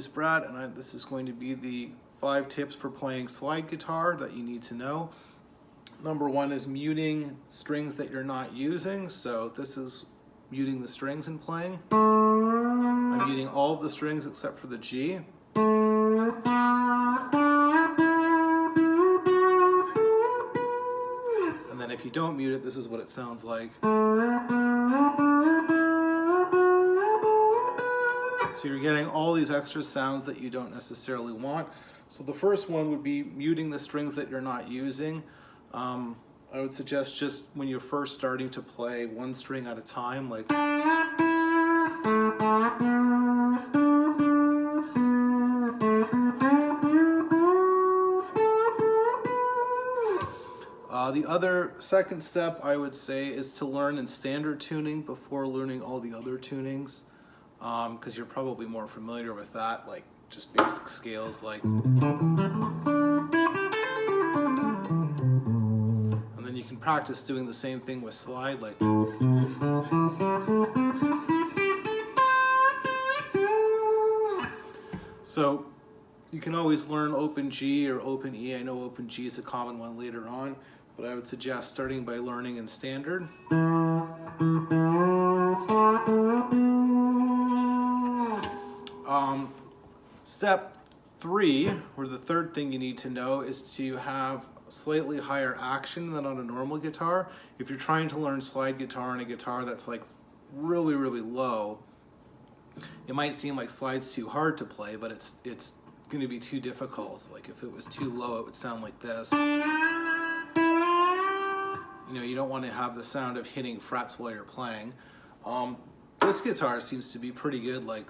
is Brad, and this is going to be the 5 tips for playing slide guitar that you need to know. Number 1 is muting strings that you're not using. So this is muting the strings and playing. I'm muting all of the strings except for the G. And then if you don't mute it, this is what it sounds like. So you're getting all these extra sounds that you don't necessarily want. So the first one would be muting the strings that you're not using. I would suggest just when you're first starting to play, 1 string at a time, like the other second step I would say is to learn in standard tuning before learning all the other tunings, because you're probably more familiar with that, like just basic scales like. And then you can practice doing the same thing with slide, like. So you can always learn open G or open E. I know open G is a common one later on, but I would suggest starting by learning in standard. Step 3, or the third thing you need to know, is to have slightly higher action than on a normal guitar. If you're trying to learn slide guitar on a guitar that's like really, really low, it might seem like slide's too hard to play, but it's going to be too difficult. Like if it was too low, it would sound like this. You know, you don't want to have the sound of hitting frets while you're playing. This guitar seems to be pretty good, like.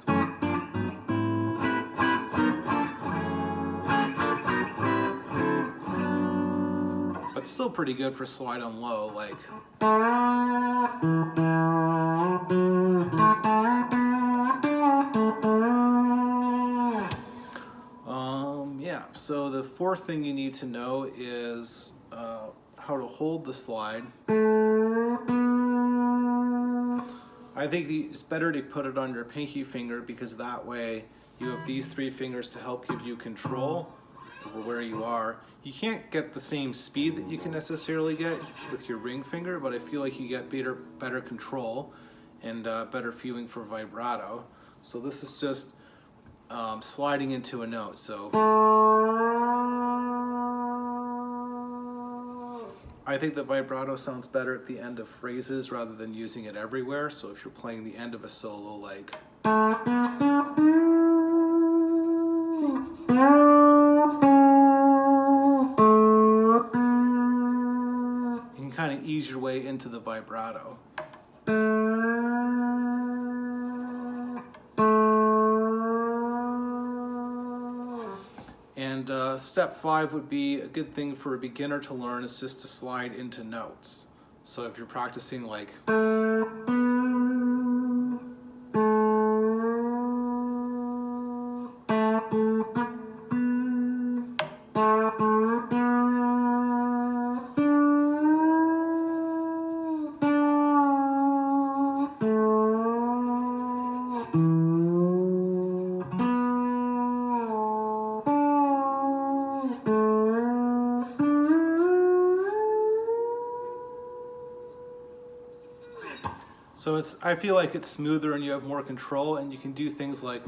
But still pretty good for slide on low, like. Yeah, so the fourth thing you need to know is how to hold the slide. I think it's better to put it on your pinky finger, because that way you have these 3 fingers to help give you control over where you are. You can't get the same speed that you can necessarily get with your ring finger, but I feel like you get better control and better feeling for vibrato. So this is just sliding into a note. So I think the vibrato sounds better at the end of phrases rather than using it everywhere. So if you're playing the end of a solo, like. You can kind of ease your way into the vibrato. And step 5 would be a good thing for a beginner to learn, is just to slide into notes. So if you're practicing like. So I feel like it's smoother and you have more control, and you can do things like.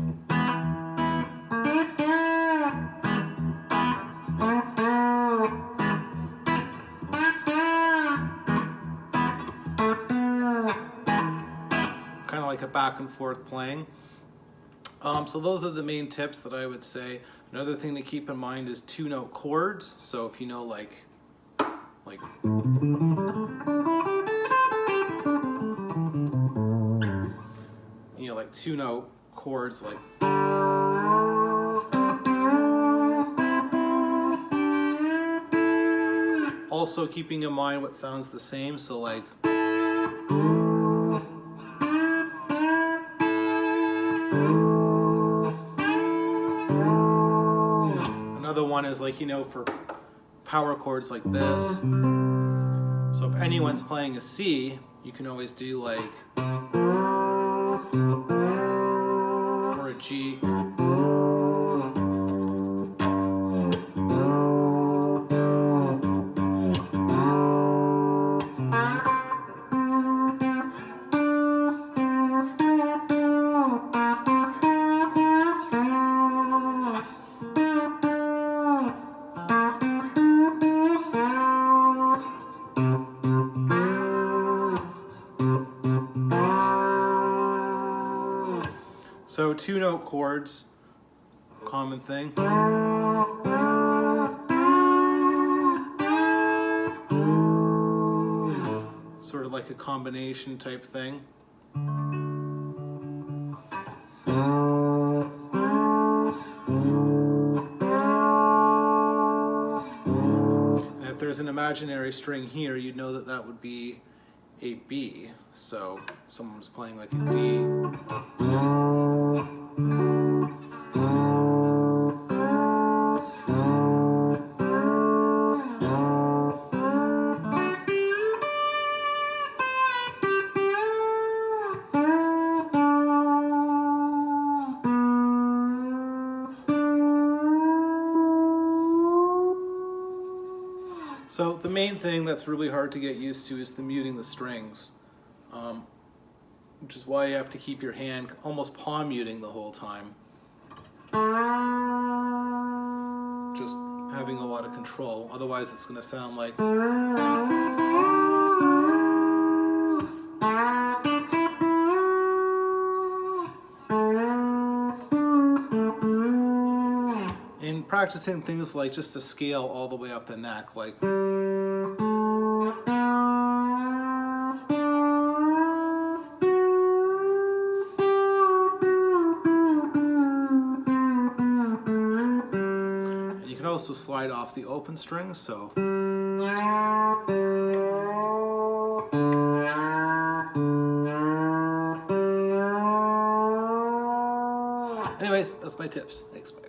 Kind of like a back and forth playing. So those are the main tips that I would say. Another thing to keep in mind is 2-note chords. So if you know like. You know, like 2-note chords, like. Also keeping in mind what sounds the same, so like. Another one is like, you know, for power chords like this. So if anyone's playing a C, you can always do like. Or a G. 2 note chords, common thing. Sort of like a combination type thing. And if there's an imaginary string here, you'd know that that would be a B. So someone's playing like a D. So the main thing that's really hard to get used to is the muting the strings, which is why you have to keep your hand almost palm muting the whole time. Just having a lot of control, otherwise it's going to sound like... And practicing things like just to scale all the way up the neck, like... And you can also slide off the open strings, so... Anyways, that's my tips. Thanks, bye.